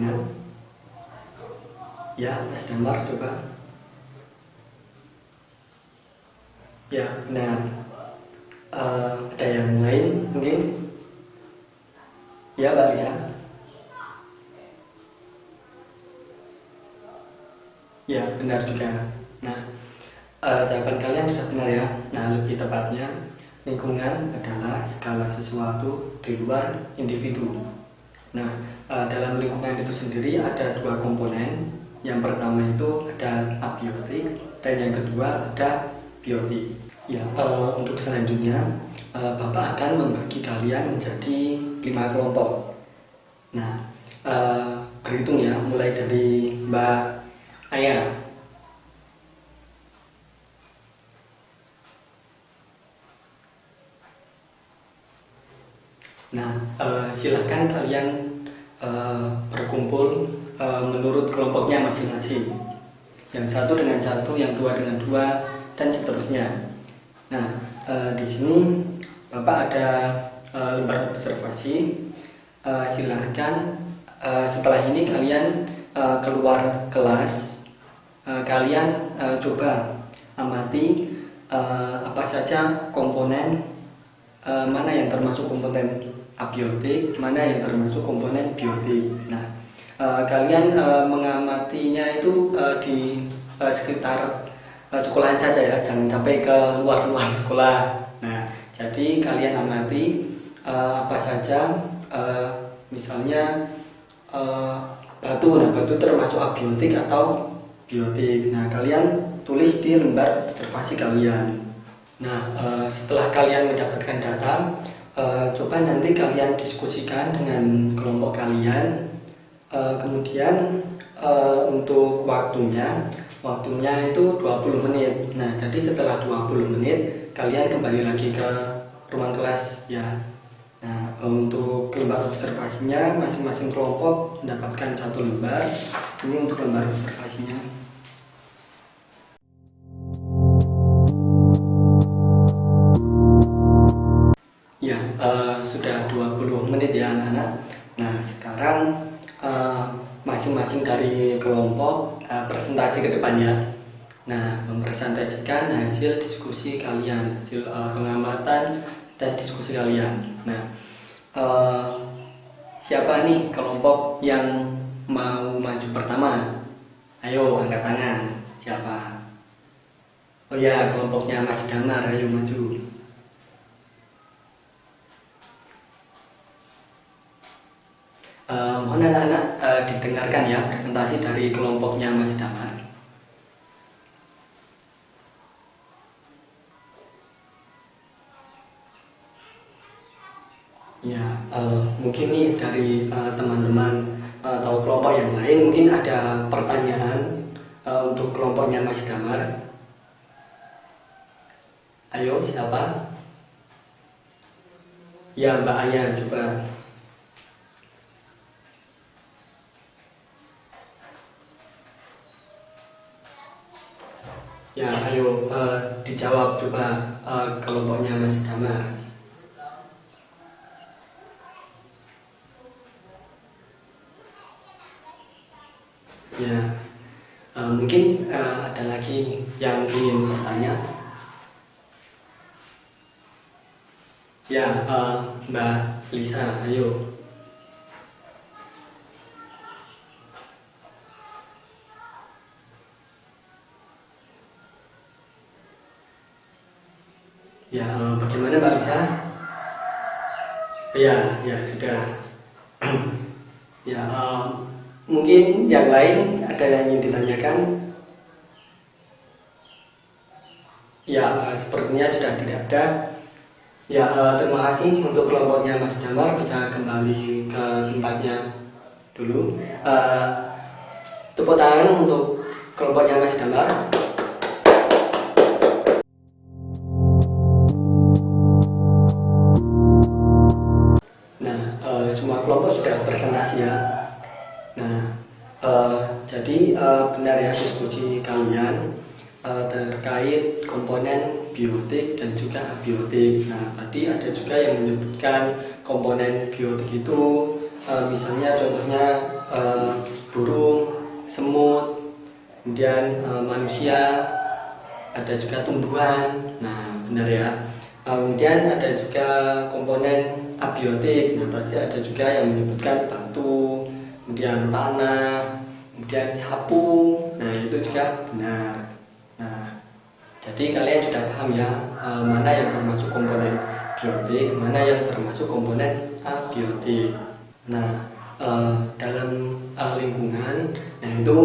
dengan ya Mas Damar coba. Ya benar. Ada yang lain mungkin? Ya Mbak Lisa. Ya benar juga. Nah, jawaban kalian sudah benar ya. Nah, lebih tepatnya lingkungan adalah segala sesuatu di luar individu. Nah, dalam lingkungan itu sendiri ada dua komponen. Yang pertama itu ada abiotik dan yang kedua ada biotik. Ya, untuk selanjutnya Bapak akan membagi kalian menjadi 5 kelompok. Nah, berhitung ya, mulai dari Mbak Aya. Nah, silakan kalian berkumpul menurut kelompoknya masing-masing. Yang satu dengan satu, yang dua dengan dua, dan seterusnya. Nah, di sini Bapak ada lembar observasi. Silakan setelah ini kalian keluar kelas, kalian coba amati apa saja komponen, mana yang termasuk komponen abiotik, mana yang termasuk komponen biotik. Nah, kalian mengamatinya itu di sekitar sekolahan saja ya, jangan sampai ke luar-luar sekolah. Nah, jadi kalian amati apa saja, misalnya batu. Nah, batu termasuk abiotik atau biotik. Nah, kalian tulis di lembar observasi kalian. Nah, setelah kalian mendapatkan data, coba nanti kalian diskusikan dengan kelompok kalian. Kemudian untuk waktunya itu 20 menit. Nah, jadi setelah 20 menit kalian kembali lagi ke ruang kelas ya. Nah, untuk lembar observasinya masing-masing kelompok mendapatkan 1 lembar. Ini untuk lembar observasinya. Ya, sudah 20 menit ya anak-anak. Nah, sekarang masing-masing dari kelompok presentasi ke depannya. Nah, mempresentasikan hasil diskusi kalian, hasil pengamatan dan diskusi kalian. Nah, siapa nih kelompok yang mau maju pertama? Ayo angkat tangan. Siapa? Oh ya, kelompoknya Mas Damar, ayo maju. Mohon anak-anak didengarkan ya presentasi dari kelompoknya Mas Damar. Ya, mungkin nih dari teman-teman atau kelompok yang lain mungkin ada pertanyaan untuk kelompoknya Mas Damar. Ayo, siapa? Ya, Mbak Aya, coba. Ya, ayo dijawab coba kelompoknya Mas Damar. Ya, mungkin ada lagi yang ingin bertanya. Ya, Mbak Lisa, ayo. Ya, bagaimana Mbak Lisa? Ya, sudah. Ya, mungkin yang lain ada yang ingin ditanyakan? Ya, sepertinya sudah tidak ada. Ya, terima kasih untuk kelompoknya Mas Damar, bisa kembali ke tempatnya dulu. Tepuk tangan untuk kelompoknya Mas Damar. Nah, semua kelompok sudah presentasi ya. Nah, jadi benar ya diskusi kalian terkait komponen biotik dan juga abiotik. Nah, tadi ada juga yang menyebutkan komponen biotik itu misalnya contohnya kemudian manusia, ada juga tumbuhan. Nah, benar ya. Kemudian ada juga komponen abiotik. Nah, tadi ada juga yang menyebutkan batu, kemudian tanah, kemudian sapu. Nah, itu juga benar. Nah, jadi kalian sudah paham ya, mana yang termasuk komponen biotik, mana yang termasuk komponen abiotik. Nah, dalam lingkungan, nah itu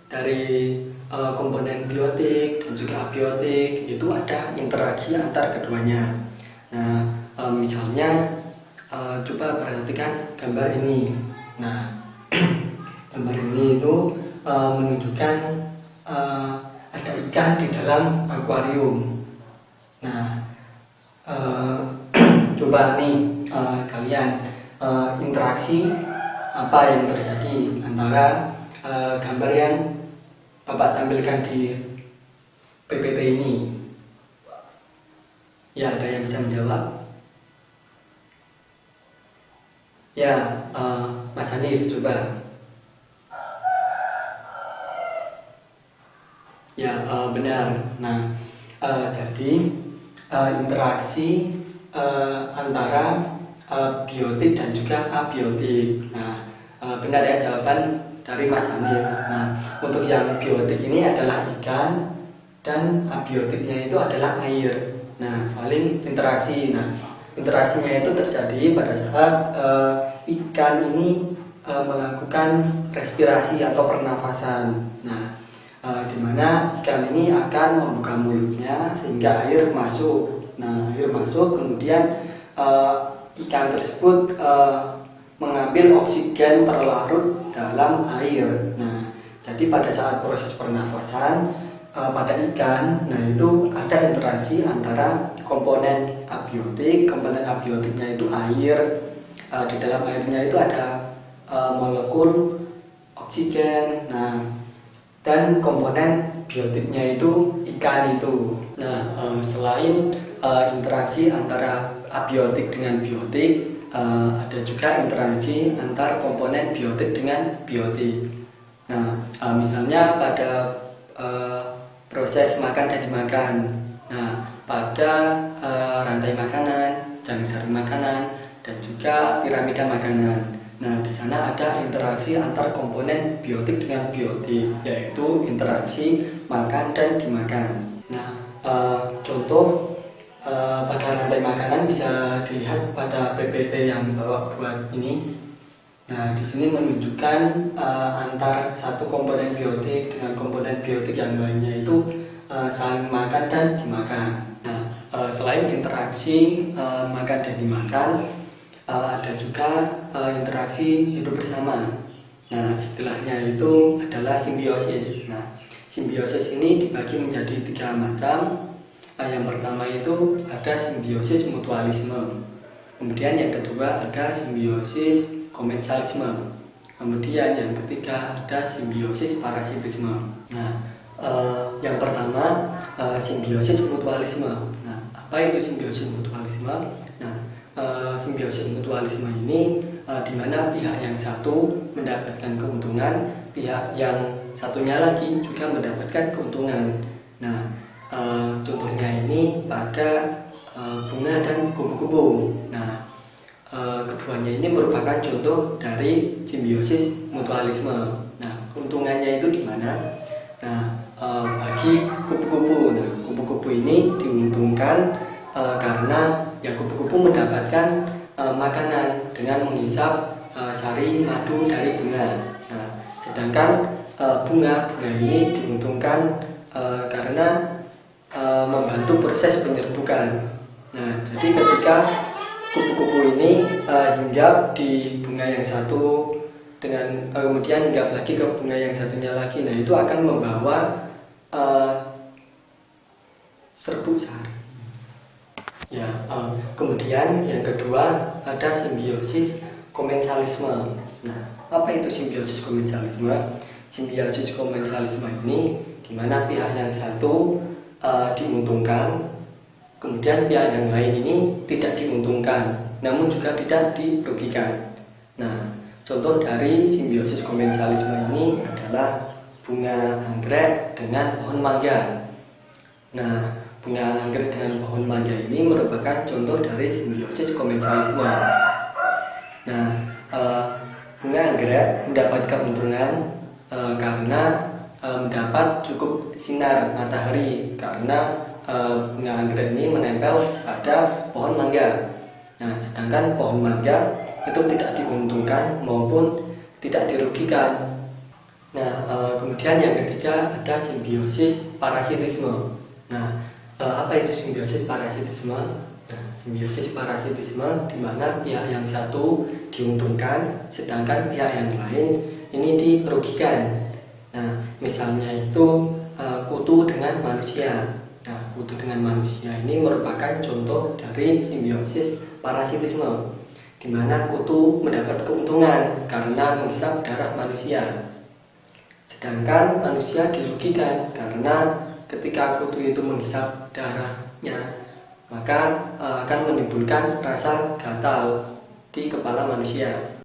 dari komponen biotik dan juga abiotik itu ada interaksi antar keduanya. Nah, misalnya coba perhatikan gambar ini. Nah, gambar ini itu menunjukkan ada ikan di dalam akuarium. Nah, coba nih kalian interaksi apa yang terjadi antara gambar yang Bapak tampilkan di PPT ini. Ya, ada yang bisa menjawab? Ya, Mas Hanif coba. Ya, benar. Nah, jadi interaksi antara biotik dan juga abiotik. Nah, benar ya jawaban dari Mas Hanif. Nah, untuk yang biotik ini adalah ikan dan abiotiknya itu adalah air. Nah, saling interaksi. Nah, interaksinya itu terjadi pada saat ikan ini melakukan respirasi atau pernafasan. Nah, di mana ikan ini akan membuka mulutnya sehingga air masuk. Nah, air masuk, kemudian ikan tersebut mengambil oksigen terlarut dalam air. Nah, jadi pada saat proses pernafasan pada ikan, nah itu ada interaksi antara komponen abiotik. Komponen abiotiknya itu air. Di dalam airnya itu ada molekul oksigen. Nah, dan komponen biotiknya itu ikan itu. Nah, selain interaksi antara abiotik dengan biotik, ada juga interaksi antar komponen biotik dengan biotik. Nah, misalnya pada proses makan dan dimakan. Nah, pada rantai makanan, jaring saring makanan, dan juga piramida makanan. Nah, di sana ada interaksi antar komponen biotik dengan biotik, yaitu interaksi makan dan dimakan. Nah, contoh pada rantai makanan bisa dilihat pada PPT yang Bapak buat ini. Nah, di sini menunjukkan antar satu komponen biotik dengan komponen biotik yang lainnya itu saling makan dan dimakan. Nah, selain interaksi makan dan dimakan, ada juga interaksi hidup bersama. Nah, istilahnya itu adalah simbiosis. Nah, simbiosis ini dibagi menjadi 3 macam. Yang pertama itu ada simbiosis mutualisme. Kemudian yang kedua ada simbiosis komensalisme. Kemudian yang ketiga ada simbiosis parasitisme. Nah, yang pertama simbiosis mutualisme. Nah, apa itu simbiosis mutualisme? Nah, simbiosis mutualisme ini di mana pihak yang satu mendapatkan keuntungan, pihak yang satunya lagi juga mendapatkan keuntungan. Nah, contohnya ini pada bunga dan kupu-kupu. Nah, keduanya ini merupakan contoh dari simbiosis mutualisme. Nah, keuntungannya itu di mana? Nah, bagi kupu-kupu. Nah, kupu-kupu ini diuntungkan karena yang kupu-kupu mendapatkan makanan dengan menghisap sari madu dari bunga. Nah, sedangkan bunga ini diuntungkan karena membantu proses penyerbukan. Nah, jadi ketika kupu-kupu ini hinggap di bunga yang satu dengan kemudian hinggap lagi ke bunga yang satunya lagi, nah itu akan membawa serbuk sari. Ya, kemudian yang kedua ada simbiosis komensalisme. Nah, apa itu simbiosis komensalisme? Simbiosis komensalisme ini di mana pihak yang satu diuntungkan, kemudian pihak yang lain ini tidak diuntungkan, namun juga tidak dirugikan. Nah, contoh dari simbiosis komensalisme ini adalah bunga anggrek dengan pohon mangga. Nah, bunga anggrek dengan pohon mangga ini merupakan contoh dari simbiosis komensalisme. Nah, bunga anggrek mendapat keuntungan karena mendapat cukup sinar matahari, karena bunga anggrek ini menempel pada pohon mangga. Nah, sedangkan pohon mangga itu tidak diuntungkan maupun tidak dirugikan. Nah, kemudian yang ketiga ada simbiosis parasitisme. Nah, apa itu simbiosis parasitisme? Nah, simbiosis parasitisme di mana pihak yang satu diuntungkan, sedangkan pihak yang lain ini dirugikan. Nah, misalnya itu kutu dengan manusia. Nah, kutu dengan manusia ini merupakan contoh dari simbiosis parasitisme, di mana kutu mendapat keuntungan karena menghisap darah manusia. Sedangkan manusia dirugikan karena ketika kutu itu menghisap darahnya, maka akan menimbulkan rasa gatal di kepala manusia.